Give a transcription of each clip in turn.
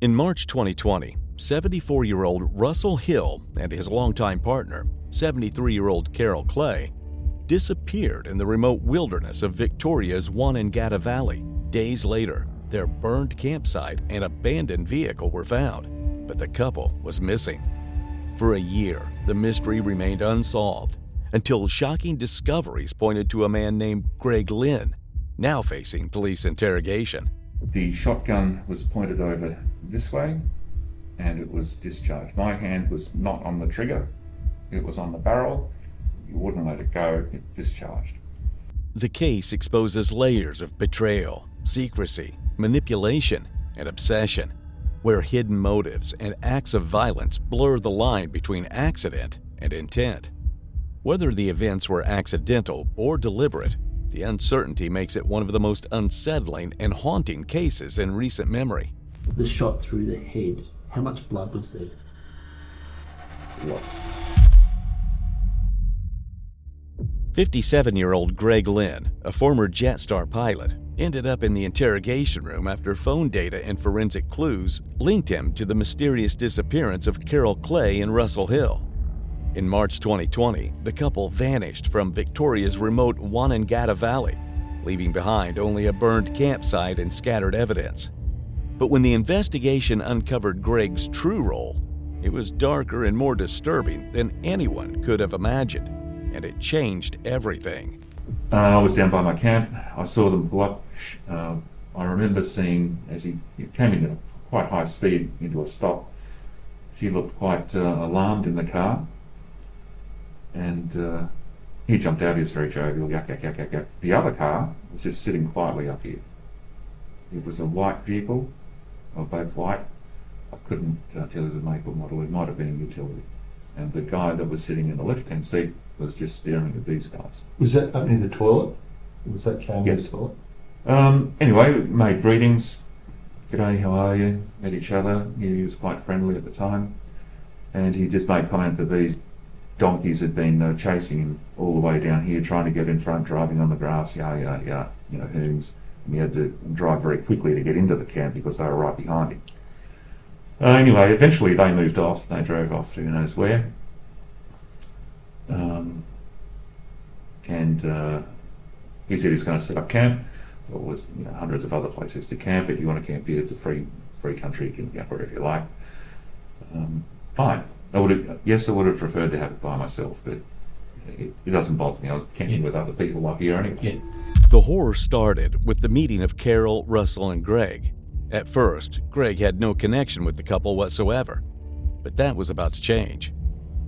In March 2020, 74-year-old Russell Hill and his longtime partner, 73-year-old Carol Clay, disappeared in the remote wilderness of Victoria's Wonnangatta Valley. Days later, their burned campsite and abandoned vehicle were found, but the couple was missing. For a year, the mystery remained unsolved until shocking discoveries pointed to a man named Greg Lynn, now facing police interrogation. The shotgun was pointed over this way and it was discharged. My hand was not on the trigger, it was on the barrel. You wouldn't let it go, it discharged. The case exposes layers of betrayal, secrecy, manipulation, and obsession, where hidden motives and acts of violence blur the line between accident and intent. Whether the events were accidental or deliberate, the uncertainty makes it one of the most unsettling and haunting cases in recent memory. The shot through the head, how much blood was there? Lots. 57-year-old Greg Lynn, a former Jetstar pilot, ended up in the interrogation room after phone data and forensic clues linked him to the mysterious disappearance of Carol Clay and Russell Hill. In March 2020, the couple vanished from Victoria's remote Wonnangatta Valley, leaving behind only a burned campsite and scattered evidence. But when the investigation uncovered Greg's true role, it was darker and more disturbing than anyone could have imagined, and it changed everything. I was down by my camp. I saw them pull up. I remember seeing as he came in at quite high speed into a stop. She looked quite alarmed in the car. And he jumped out. He was very jovial. Yak, yak, yak, yak, yak. The other car was just sitting quietly up here. It was a white vehicle, or both white. I couldn't tell you the make or model. It might have been a utility. And the guy that was sitting in the left-hand seat was just staring at these guys. Was that up near the toilet? Was that came Yes. in the toilet? Anyway, we made greetings. G'day, how are you? Met each other. He was quite friendly at the time. And he just made comment that these donkeys had been chasing him all the way down here, trying to get in front, driving on the grass, hoons. And he had to drive very quickly to get into the camp because they were right behind him. Anyway, eventually they moved off. They drove off to who knows where. He said he's going to set up camp. There was hundreds of other places to camp. If you want to camp here, it's a free country. You can camp wherever you like. Fine. I would have preferred to have it by myself, but it doesn't bother me. I'm camping with other people like here anyway. Yeah. The horror started with the meeting of Carol, Russell, and Greg. At first, Greg had no connection with the couple whatsoever, but that was about to change.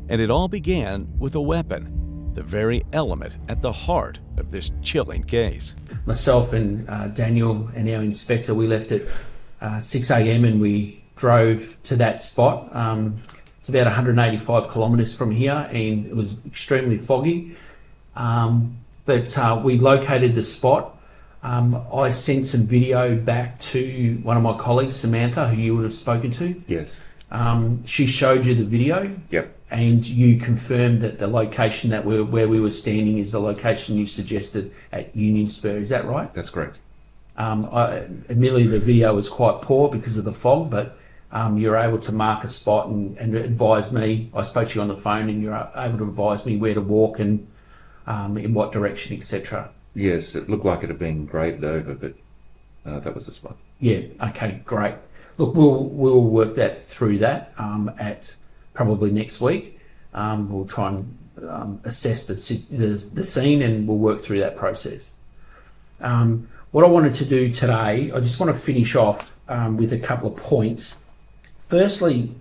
And it all began with a weapon, the very element at the heart of this chilling case. Myself and Daniel and our inspector, we left at 6 a.m. and we drove to that spot. It's about 185 kilometres from here and it was extremely foggy. But we located the spot. I sent some video back to one of my colleagues, Samantha, who you would have spoken to. Yes. She showed you the video. Yep. And you confirmed that the location where we were standing is the location you suggested at Union Spur. Is that right? That's correct. Admittedly, the video was quite poor because of the fog, but you're able to mark a spot and advise me. I spoke to you on the phone and you're able to advise me where to walk and in what direction, etc. Yes, it looked like it had been graded over, but that was the spot. Yeah, okay, great. Look, we'll work through that at probably next week. We'll try and assess the scene and we'll work through that process. What I wanted to do today, I just want to finish off with a couple of points. Firstly,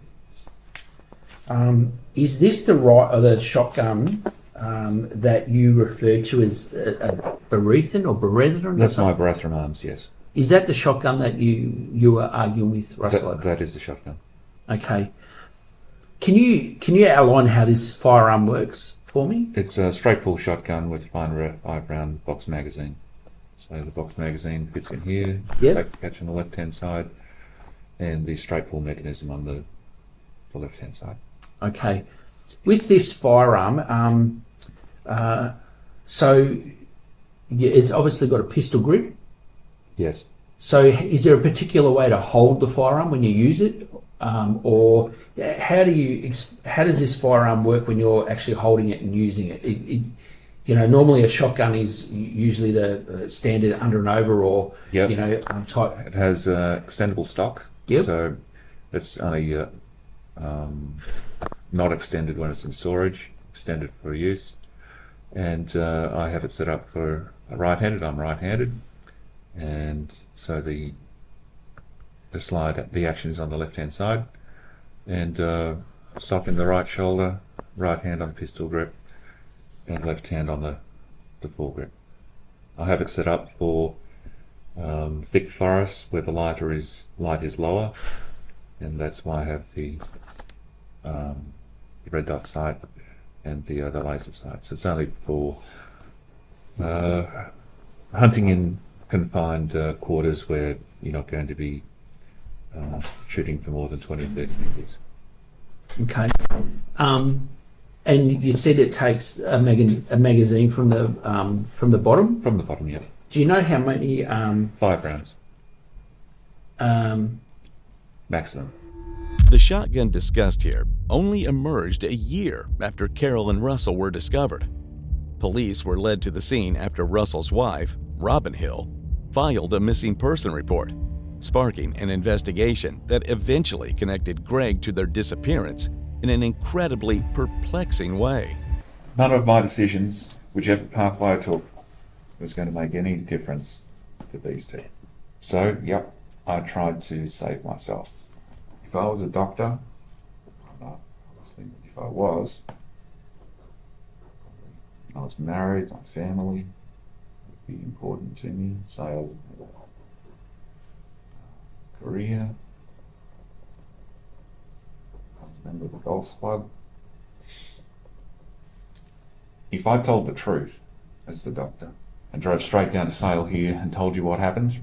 is this the shotgun that you referred to as a Berethan or Berethan? That's my Berethan arms, yes. Is that the shotgun that you were arguing with Russell? That is the shotgun. Okay. Can you outline how this firearm works for me? It's a straight pull shotgun with fine 5-round box magazine. So the box magazine fits in here, Yep. catch on the left-hand side, and the straight pull mechanism on the left-hand side. Okay. With this firearm, so it's obviously got a pistol grip. Yes. So is there a particular way to hold the firearm when you use it? Or how does this firearm work when you're actually holding it and using it? Normally a shotgun is usually the standard under and over, or Yep. type. It has extendable stock. Yep. So it's only not extended when it's in storage, extended for use. And I have it set up for right-handed. I'm right-handed, and so the action is on the left-hand side, and stock in the right shoulder, right hand on the pistol grip, and left hand on the foregrip. I have it set up for thick forests where the light is lower, and that's why I have the red dot sight and the laser sight. So it's only for hunting in confined quarters where you're not going to be shooting for more than 20 or 30 meters. Okay. And you said it takes a magazine from the bottom? From the bottom, yeah. Do you know how many? 5 rounds. Maximum. The shotgun discussed here only emerged a year after Carol and Russell were discovered. Police were led to the scene after Russell's wife, Robin Hill, filed a missing person report, sparking an investigation that eventually connected Greg to their disappearance in an incredibly perplexing way. None of my decisions, whichever pathway I took, was going to make any difference to these two. So, yep, I tried to save myself. If I was a doctor, if I was married, my family would be important to me, so career, I was a member of the golf club. If I told the truth as the doctor and drove straight down to Sale here and told you what happened,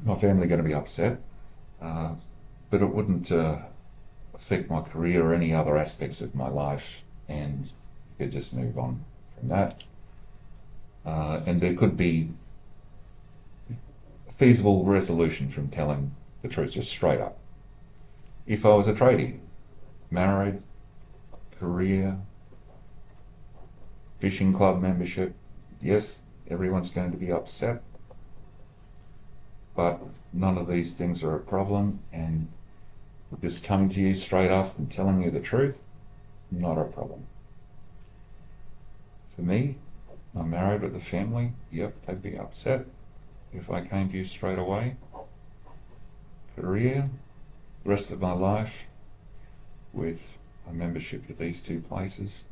my family are going to be upset, but it wouldn't affect my career or any other aspects of my life, and you could just move on from that. And there could be a feasible resolution from telling the truth just straight up. If I was a tradie, married, career, fishing club membership, yes, everyone's going to be upset, but none of these things are a problem, and just coming to you straight up and telling you the truth, not a problem. For me, I'm married with a family, yep, they'd be upset if I came to you straight away. Career, the rest of my life with a membership to these two places.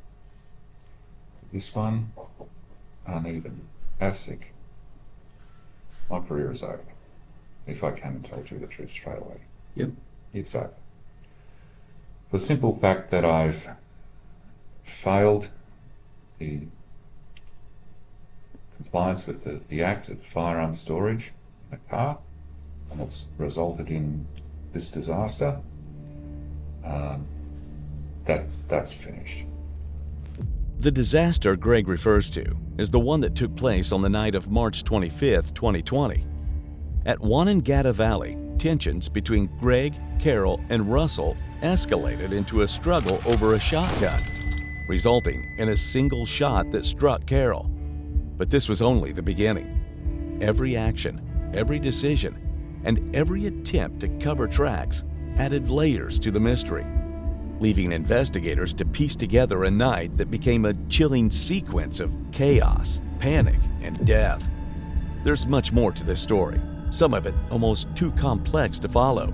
This one, uneven, ASIC. My career is over. If I came and told you the truth straight away. Yep. It's over. The simple fact that I've failed the compliance with the Act of firearm storage in a car, and it's resulted in this disaster, that's finished. The disaster Greg refers to is the one that took place on the night of March 25, 2020. At Wonnangatta Valley, tensions between Greg, Carol, and Russell escalated into a struggle over a shotgun, resulting in a single shot that struck Carol. But this was only the beginning. Every action, every decision, and every attempt to cover tracks added layers to the mystery, leaving investigators to piece together a night that became a chilling sequence of chaos, panic, and death. There's much more to this story, some of it almost too complex to follow.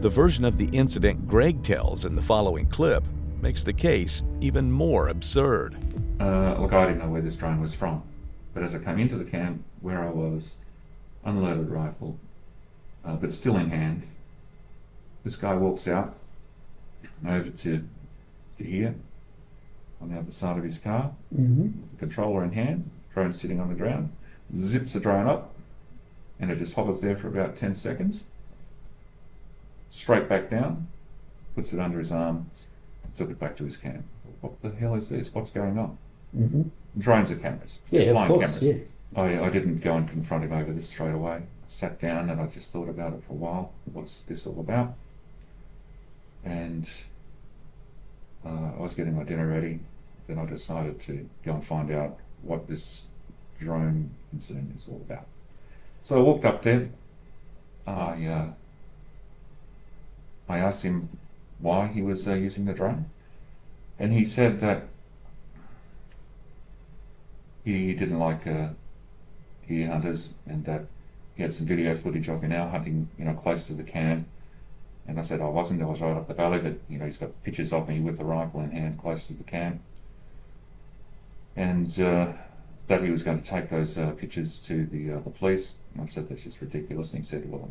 The version of the incident Greg tells in the following clip makes the case even more absurd. Look, I didn't know where this drone was from, but as I came into the camp, where I was, unloaded rifle, but still in hand, this guy walks out over to here, on the other side of his car, the controller in hand, drone sitting on the ground, zips the drone up, and it just hovers there for about 10 seconds, straight back down, puts it under his arm, took it back to his camp. What the hell is this? What's going on? Drones are cameras. Yeah, flying of course, cameras. yeah. I didn't go and confront him over this straight away. I sat down and I just thought about it for a while. What's this all about? And I was getting my dinner ready. Then I decided to go and find out what this drone incident is all about. So I walked up there. I asked him why he was using the drone, and he said that he didn't like deer hunters, and that he had some video footage of me now hunting, close to the camp. And I said I wasn't. I was right up the valley, but he's got pictures of me with the rifle in hand, close to the camp, and that he was going to take those pictures to the police. And I said that's just ridiculous. And he said, well,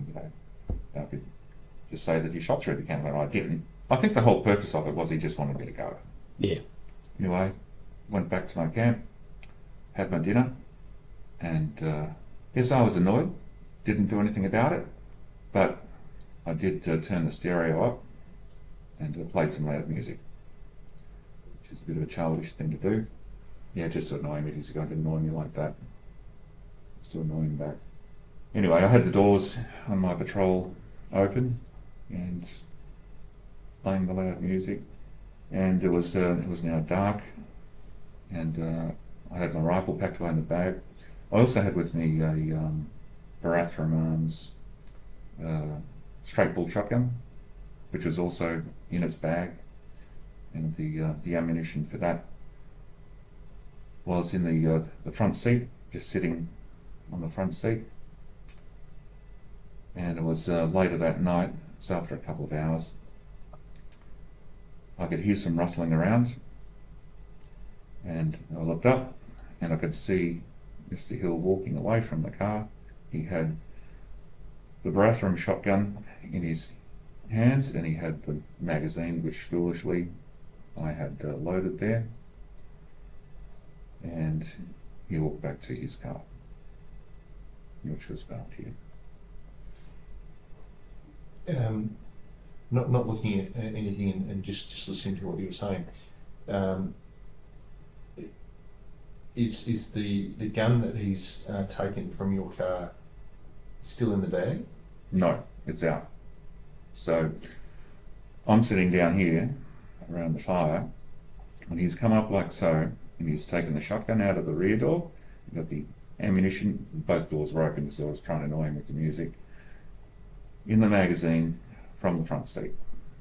I could just say that you shot through the camp, and I didn't. I think the whole purpose of it was he just wanted me to go. Yeah. Anyway, went back to my camp, had my dinner, and yes, I was annoyed. Didn't do anything about it, but I did turn the stereo up and played some loud music, which is a bit of a childish thing to do. Yeah, just to annoy me. He's going to annoy me like that. Just to annoy him back. Anyway, I had the doors on my patrol open and playing the loud music, and it was now dark, and I had my rifle packed away in the bag. I also had with me a Barathram Arms straight bull shotgun, which was also in its bag, and the ammunition for that was in the front seat, just sitting on the front seat. And it was later that night, so after a couple of hours, I could hear some rustling around, and I looked up and I could see Mr. Hill walking away from the car. He had the Barathram shotgun in his hands, and he had the magazine, which foolishly I had loaded there, and he walked back to his car, which was parked here. Not looking at anything and just listening to what you were saying. Is the gun that he's taken from your car still in the bag? No, it's out. So I'm sitting down here around the fire, and he's come up like so, and he's taken the shotgun out of the rear door. Got the ammunition, both doors were open, so I was trying to annoy him with the music, in the magazine from the front seat,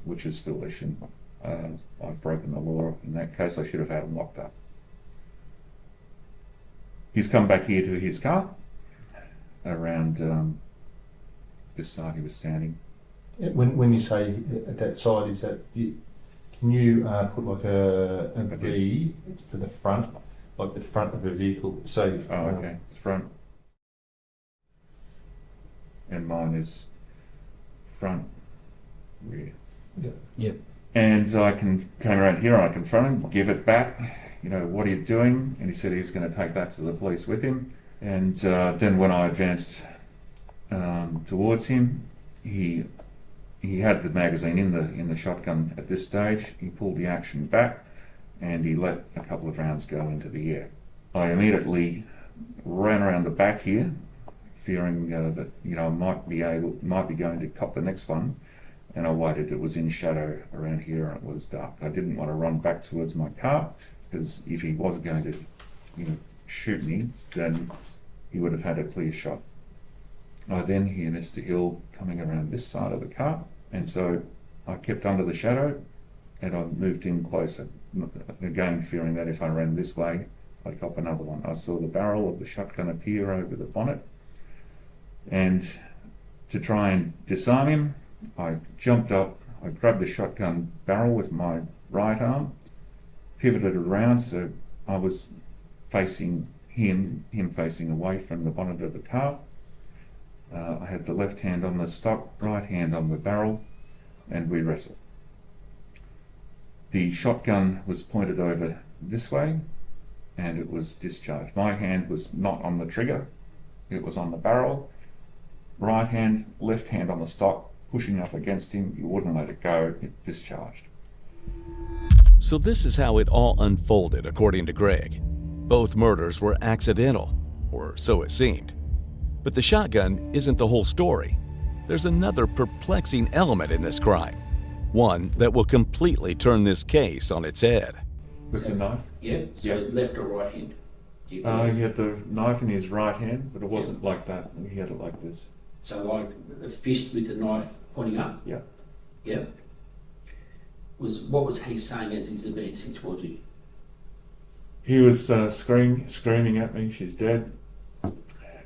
which is foolish, and I've broken the law. In that case, I should have had him locked up. He's come back here to his car, around this side he was standing. When you say at that side, is that can you put like a V for the front, like the front of a vehicle? So okay, it's front, and mine is front, rear. Yeah. Yep. And I came around here and I confronted him, give it back. What are you doing? And he said he was going to take that to the police with him. And then when I advanced towards him, he had the magazine in the shotgun at this stage. He pulled the action back, and he let a couple of rounds go into the air. I immediately ran around the back here, fearing that I might be going to cop the next one. And I waited. It was in shadow around here, and it was dark. I didn't want to run back towards my car, because if he was going to shoot me, then he would have had a clear shot. I then hear Mr. Hill coming around this side of the car, and so I kept under the shadow, and I moved in closer, again fearing that if I ran this way, I'd cop another one. I saw the barrel of the shotgun appear over the bonnet, and to try and disarm him, I jumped up, I grabbed the shotgun barrel with my right arm, pivoted around so I was facing him facing away from the bonnet of the car. I had the left hand on the stock, right hand on the barrel, and we wrestled. The shotgun was pointed over this way, and it was discharged. My hand was not on the trigger, it was on the barrel. Right hand, left hand on the stock, pushing up against him. He wouldn't let it go, it discharged. So this is how it all unfolded, according to Greg. Both murders were accidental, or so it seemed. But the shotgun isn't the whole story. There's another perplexing element in this crime, one that will completely turn this case on its head. With the knife? Yeah. So Yeah. left or right hand? He had the knife in his right hand, but it wasn't like that. He had it like this. So like a fist with the knife pointing up? Yeah. Yeah. What was he saying as he's advancing towards you? He was screaming at me, she's dead.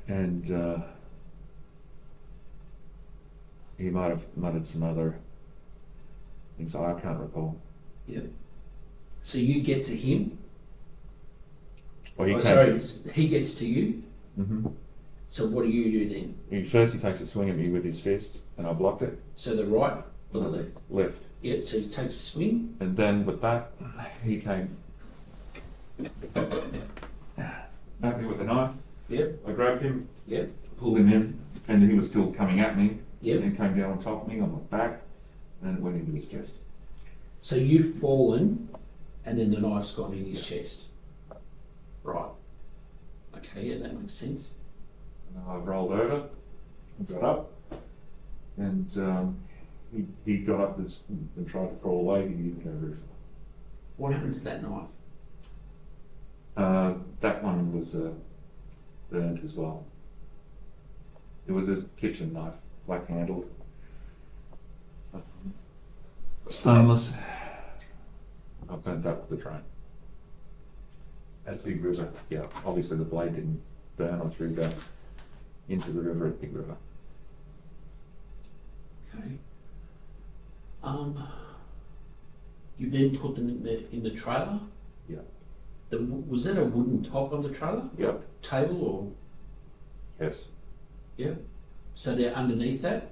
And he might have muttered some other things I can't recall. Yeah. So you get to him? Well, he he gets to you? Mm-hmm. So what do you do then? First he takes a swing at me with his fist, and I blocked it. So the right or the left? Left. Yeah, so he takes a swing. And then with that, he came at me with a knife. Yep. I grabbed him, Yep. pulled him in, and he was still coming at me. Yep. And he came down on top of me on my back, and it went into his chest. So you've fallen, and then the knife's gone in his chest. Right. Okay, yeah, that makes sense. And I rolled over, got up, and he got up and tried to crawl away. He didn't go very far. What happened to that knife? That one was burnt as well. It was a kitchen knife, black handled, stainless. I burnt that with the drain. At Big River, yeah. Obviously the blade didn't burn or through that into the river at Big River. Okay. You then put them in the trailer? Yeah. Was that a wooden top on the trailer? Yep. Table or? Yes. Yeah. So they're underneath that?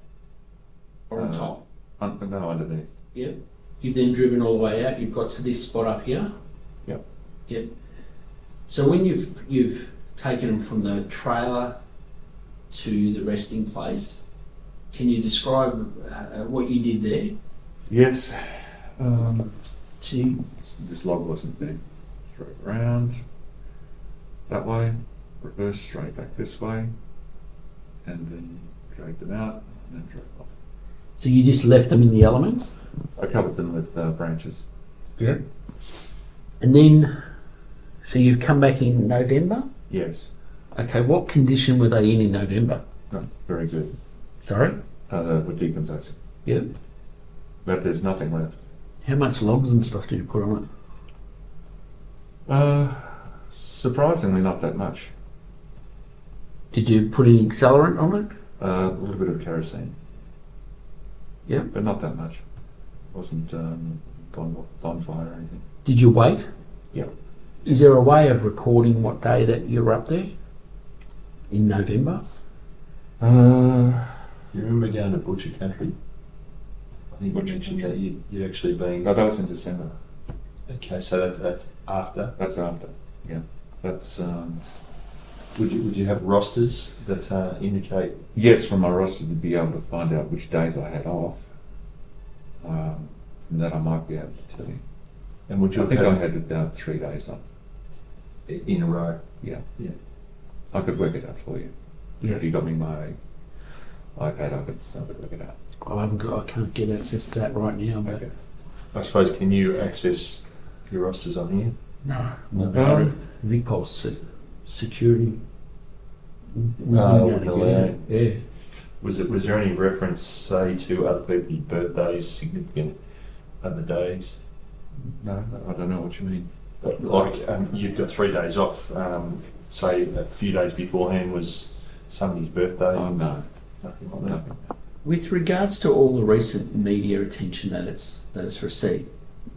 Or on top? No, underneath. Yeah. You've then driven all the way out, you've got to this spot up here? Yep. Yep. So when you've taken them from the trailer to the resting place, can you describe what you did there? Yes. This log wasn't there. Straight around that way, reverse straight back this way, and then dragged them out and then drove off. So you just left them in the elements? I covered them with branches. Yeah. And then, so you've come back in November? Yes. Okay, what condition were they in November? No, very good. Sorry? We're decomposing. Yeah. But there's nothing left. How much logs and stuff did you put on it? Surprisingly, not that much. Did you put any accelerant on it? A little bit of kerosene. Yeah. But not that much. Wasn't bonfire or anything. Did you wait? Yeah. Is there a way of recording what day that you were up there? In November? You remember going to Butcher Country? I think you mentioned that you'd actually been. No, that was in December. Okay, so that's after. That's after. Yeah. That's. Would you have rosters that indicate? Yes, from my roster to be able to find out which days I had off. And that I might be able to tell you. And would you I think have I had 3 days off. in a row? Yeah. Yeah. I could work it out for you. Yeah. If you got me my iPad, I could work it out. I can't get access to that right now, but Okay. I suppose, can you access your rosters on here? no. VPOS security. Wouldn't allow it. Yeah. Was there any reference, say, to other people's birthdays, significant other days? No, I don't know what you mean. Like you've got 3 days off. Say a few days beforehand was somebody's birthday. Oh, no. Nothing like that. Nothing. With regards to all the recent media attention that it's received,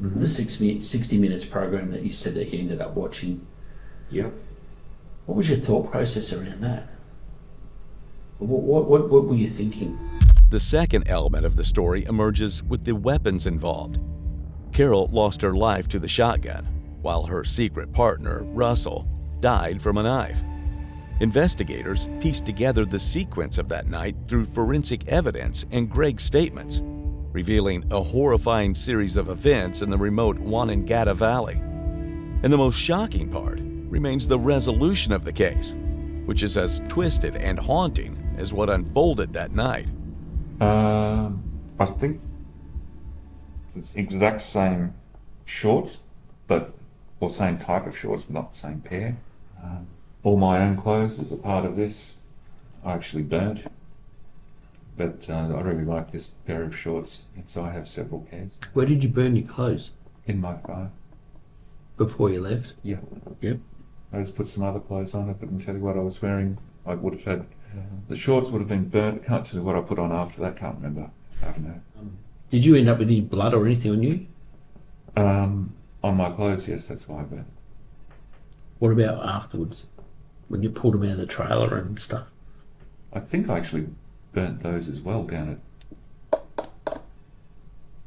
Mm-hmm. the 60 Minutes program that you said that you ended up watching, Yep. what was your thought process around that? What were you thinking? The second element of the story emerges with the weapons involved. Carol lost her life to the shotgun, while her secret partner, Russell, died from a knife. Investigators pieced together the sequence of that night through forensic evidence and Greg's statements, revealing a horrifying series of events in the remote Wonnangatta Valley. And the most shocking part remains the resolution of the case. which is as twisted and haunting as what unfolded that night. I think it's exact same shorts, or same type of shorts, but not the same pair. All my own clothes as a part of this, I actually burnt. But I really like this pair of shorts, and so I have several pairs. Where did you burn your clothes? In my car. Before you left? Yeah. Yep. I just put some other clothes on. I couldn't tell you what I was wearing. I would have had, the shorts would have been burnt. I can't tell you what I put on after that. Can't remember. I don't know. Did you end up with any blood or anything on you? On my clothes, yes, that's why I burnt. What about afterwards? When you pulled them out of the trailer and stuff? I think I actually burnt those as well down at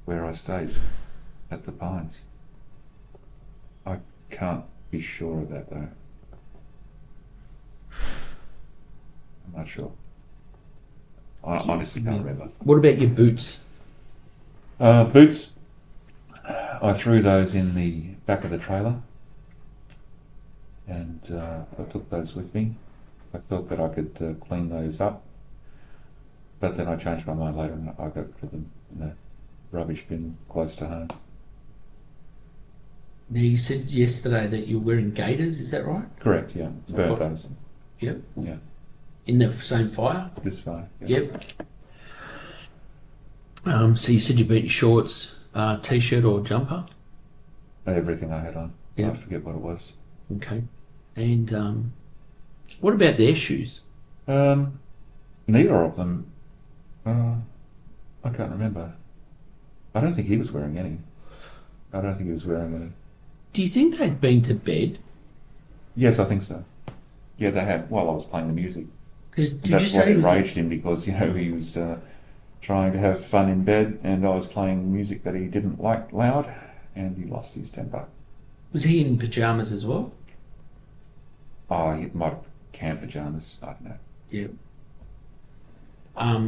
where I stayed, at the Pines. I can't be sure of that though. I'm not sure. I honestly can't remember. What about your boots? Boots, I threw those in the back of the trailer, and I took those with me. I thought that I could clean those up, but then I changed my mind later and I got rid of them in a rubbish bin close to home. Now, you said yesterday that you're wearing gaiters, is that right? Correct, yeah. Burnt those. Yep. Yeah. In the same fire? This far. Yeah. Yep. So you said you burnt your shorts, t-shirt or jumper? Everything I had on. Yeah. I forget what it was. Okay. And what about their shoes? Neither of them. I can't remember. I don't think he was wearing any. I don't think he was wearing any. Do you think they'd been to bed? Yes, I think so. Yeah, they had, while I was playing the music. That's what enraged him, because, he was trying to have fun in bed, and I was playing music that he didn't like loud, and he lost his temper. Was he in pyjamas as well? Oh, he might have camp pyjamas, I don't know. Yep.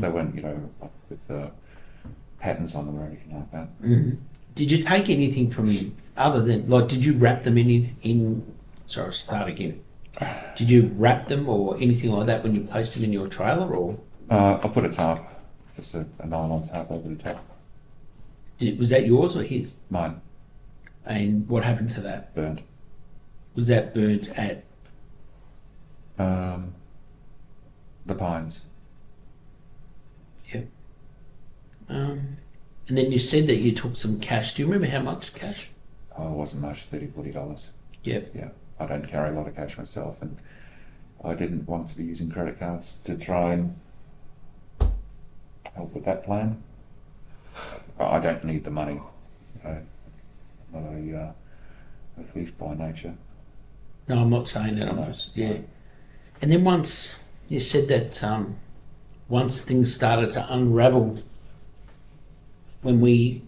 They weren't, with patterns on them or anything like that. Mm-hmm. Did you take anything from him other than, did you wrap them in sorry, I'll start again. Did you wrap them or anything like that when you placed them in your trailer, or? I put a tarp, just a nylon tarp over the top. Was that yours or his? Mine. And what happened to that? Burnt. Was that burnt at? The Pines. Yep. And then you said that you took some cash. Do you remember how much cash? Oh, it wasn't much, $30-40. Yep. Yeah, I don't carry a lot of cash myself, and I didn't want to be using credit cards to try and help with that plan. I don't need the money. I'm not a thief by nature. No, I'm not saying that. I'm just, yeah. And then once you said that, once things started to unravel, when we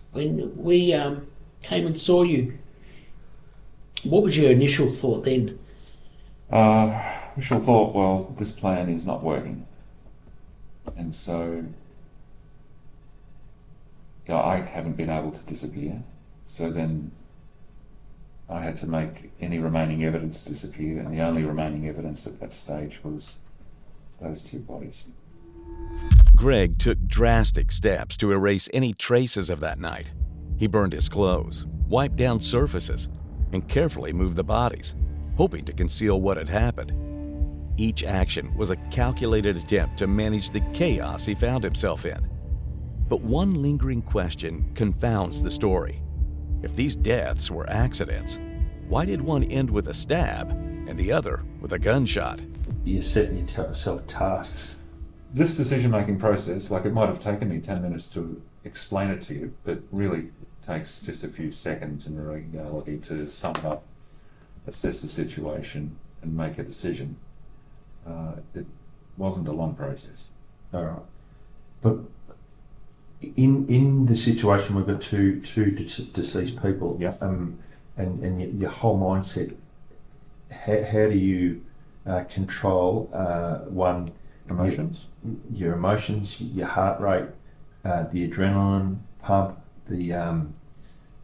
came and saw you, what was your initial thought then? Initial thought, well, this plan is not working, and so I haven't been able to disappear. So then I had to make any remaining evidence disappear, and the only remaining evidence at that stage was those two bodies. Greg took drastic steps to erase any traces of that night. He burned his clothes, wiped down surfaces, and carefully moved the bodies, hoping to conceal what had happened. Each action was a calculated attempt to manage the chaos he found himself in. But one lingering question confounds the story. If these deaths were accidents, why did one end with a stab and the other with a gunshot? You're setting yourself tasks. This decision-making process, it might have taken me 10 minutes to explain it to you, but really takes just a few seconds in reality to sum up, assess the situation, and make a decision. It wasn't a long process. All right. But in the situation, we've got two deceased people. Yeah. And your whole mindset. How do you control one? Emotions. Your emotions, your heart rate, the adrenaline pump, the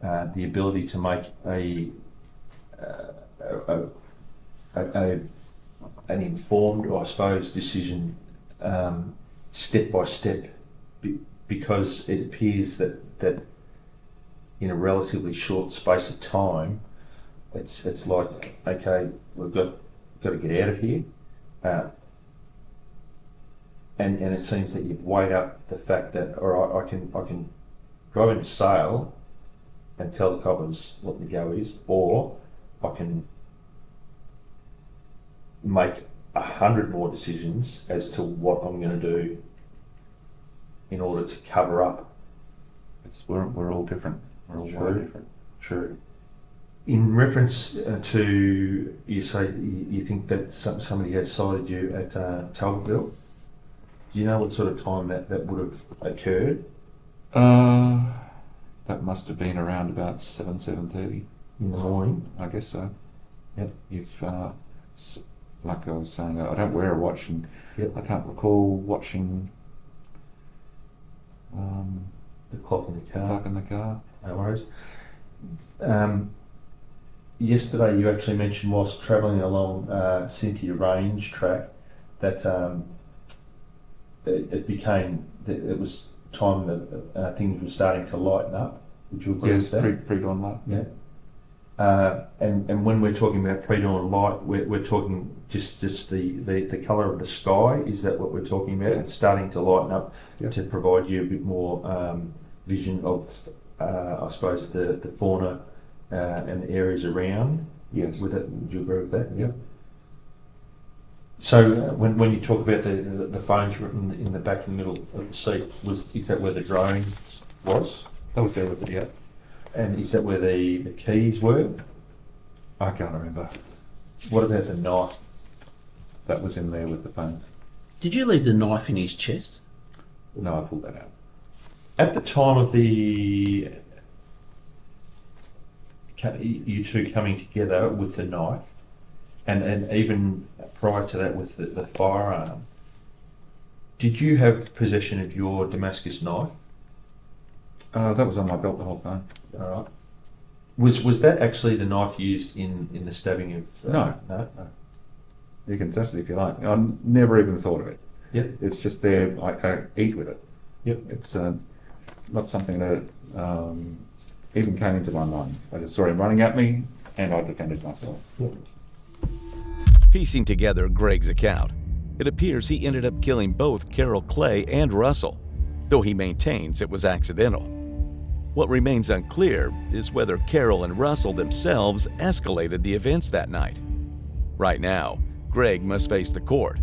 ability to make a an informed, I suppose, decision step by step, because it appears that in a relatively short space of time, it's like, okay, we've got to get out of here, and it seems that you've weighed up the fact that, all right, I can drive into Sale and tell the coppers what the go is, or I can make 100 more decisions as to what I'm going to do in order to cover up. We're all different. We're all very different. True. In reference to, you say you think that somebody has sighted you at Talbottville, do you know what sort of time that would have occurred? That must have been around about 7:30 In the morning? I guess so. Yep. You've, like I was saying, I don't wear a watch, and Yep. I can't recall watching The clock in the car. clock in the car. No worries. Yesterday you actually mentioned, whilst travelling along Cynthia Range track, that it was time that things were starting to lighten up. Would you agree with that? Pre-dawn light. Yeah. And when we're talking about pre-dawn light, we're talking just the colour of the sky. Is that what we're talking about? It's starting to lighten up to provide you a bit more vision of, I suppose, the fauna and the areas around. Yes. Would you agree with that? Yeah. So when you talk about the phones written in the back of the middle of the seat, is that where the drone was? That was there with it, yeah. And is that where the keys were? I can't remember. What about the knife? That was in there with the phones. Did you leave the knife in his chest? No, I pulled that out. At the time of you two coming together with the knife, and even prior to that with the firearm, did you have possession of your Damascus knife? That was on my belt the whole time. All right. Was that actually the knife used in the stabbing of? No. You can test it if you like. I never even thought of it. Yep. It's just there. I eat with it. Yep. It's not something that even came into my mind. I just saw him running at me, and I defended myself. Yep. Piecing together Greg's account, it appears he ended up killing both Carol Clay and Russell, though he maintains it was accidental. What remains unclear is whether Carol and Russell themselves escalated the events that night. Right now, Greg must face the court,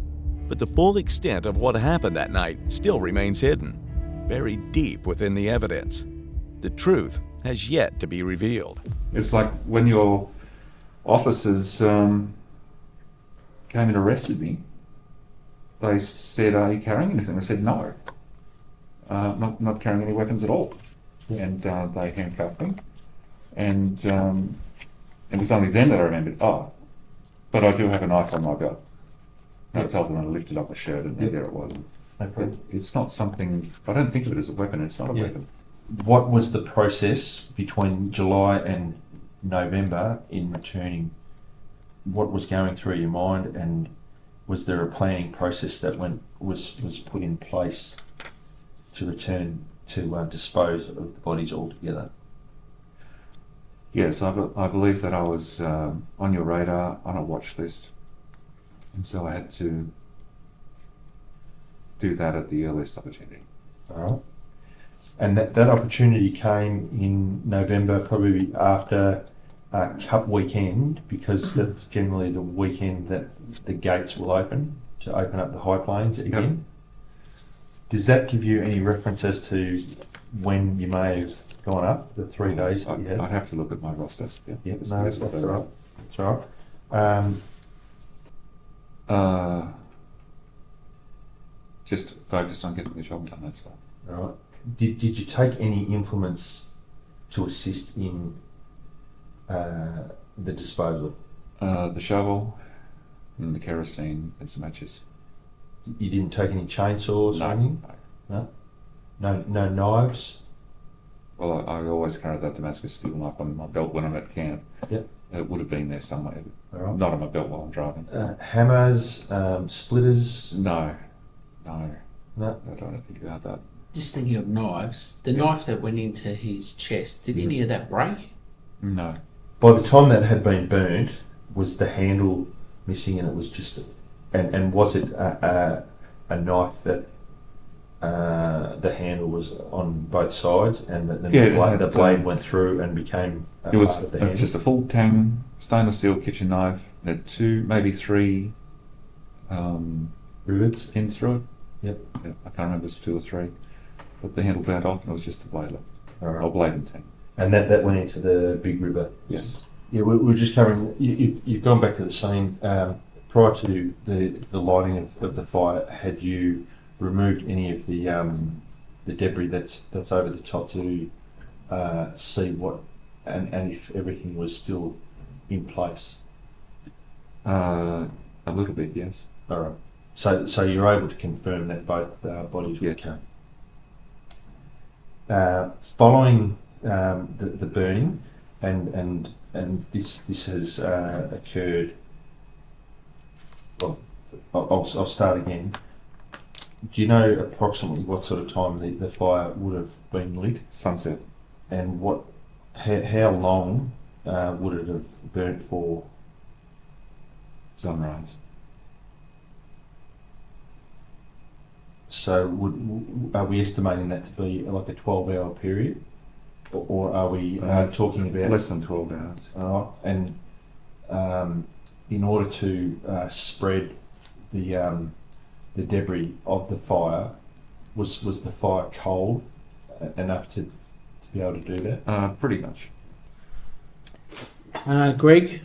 but the full extent of what happened that night still remains hidden, buried deep within the evidence. The truth has yet to be revealed. It's like when your officers came and arrested me, they said, "Are you carrying anything?" I said, "No, not carrying any weapons at all." And they handcuffed me, and it was only then that I remembered, but I do have a knife on my belt. And I told them, I lifted up my shirt, and there it was. Okay. It's not something, I don't think of it as a weapon. It's not a weapon. What was the process between July and November in returning? What was going through your mind, and was there a planning process that was put in place to return to dispose of the bodies altogether? Yes, I believe that I was on your radar, on a watch list, and so I had to do that at the earliest opportunity. All right. And that opportunity came in November, probably after Cup weekend, because that's generally the weekend that the gates will open to open up the high plains again. Yep. Does that give you any reference as to when you may have gone up, the 3 days that you had? I'd have to look at my roster. Yeah, no, that's all right. That's all right. Just focused on getting the job done, that's all. All right. Did you take any implements to assist in the disposal? The shovel and the kerosene and some matches. You didn't take any chainsaws or anything? No knives? Well, I always carry that Damascus steel knife on my belt when I'm at camp. Yep. It would have been there somewhere. All right. Not on my belt while I'm driving. Hammers, splitters. No. No. I don't think about that. Just thinking of knives, the knife that went into his chest, did any of that break? No. By the time that had been burnt, was the handle missing, and it was just, and was it a knife that the handle was on both sides, and the blade went through and became It was part of the handle? just a full tang stainless steel kitchen knife. It had 2, maybe 3 rivets in through it. Yep. Yeah, I can't remember if it's 2 or 3. But the handle burnt off and it was just a blade left. All right. Or blade and tang. And that went into the big river. Yes. Yeah, we're just covering. You've gone back to the scene prior to the lighting of the fire. Had you removed any of the debris that's over the top to see what and if everything was still in place? A little bit, yes. All right. So you're able to confirm that both bodies were okay. Following the burning, and this has occurred. Well, I'll start again. Do you know approximately what sort of time the fire would have been lit? Sunset. And how long would it have burnt for? Sunrise. So are we estimating that to be like a 12-hour period? Or are we talking about less than 12 hours? And in order to spread the debris of the fire, was the fire cold enough to be able to do that? Pretty much. Greg,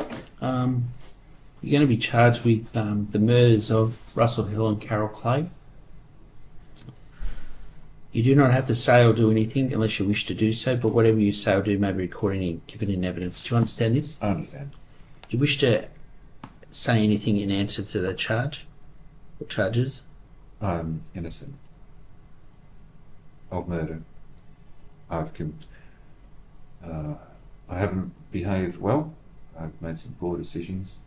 you're going to be charged with the murders of Russell Hill and Carol Clay. You do not have to say or do anything unless you wish to do so, but whatever you say or do may be recorded and given in evidence. Do you understand this? I understand. Do you wish to say anything in answer to the charge or charges? I'm innocent of murder. I haven't behaved well. I've made some poor decisions.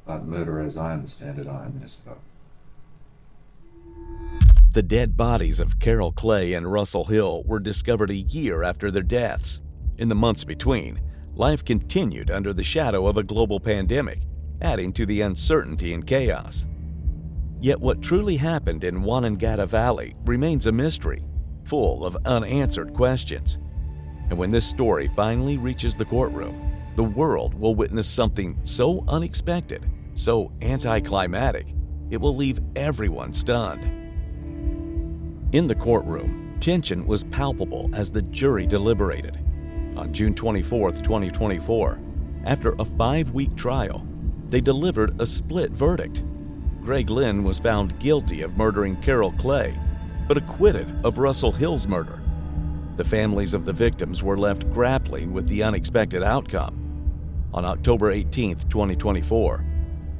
But murder, as I understand it, I am innocent of. The dead bodies of Carol Clay and Russell Hill were discovered a year after their deaths. In the months between, life continued under the shadow of a global pandemic, adding to the uncertainty and chaos. Yet what truly happened in Wonnangatta Valley remains a mystery, full of unanswered questions. And when this story finally reaches the courtroom, the world will witness something so unexpected, so anticlimactic, it will leave everyone stunned. In the courtroom, tension was palpable as the jury deliberated. On June 24, 2024, after a 5-week trial, they delivered a split verdict. Greg Lynn was found guilty of murdering Carol Clay, but acquitted of Russell Hill's murder. The families of the victims were left grappling with the unexpected outcome. On October 18, 2024,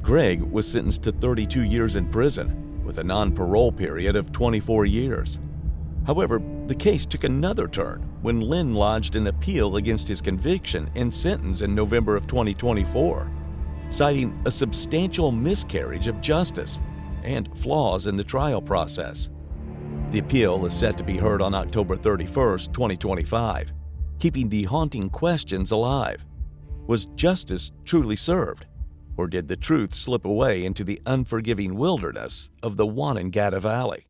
Greg was sentenced to 32 years in prison with a non-parole period of 24 years. However, the case took another turn when Lynn lodged an appeal against his conviction and sentence in November of 2024, citing a substantial miscarriage of justice and flaws in the trial process. The appeal is set to be heard on October 31, 2025, keeping the haunting questions alive. Was justice truly served? Or did the truth slip away into the unforgiving wilderness of the Wonnangatta Valley?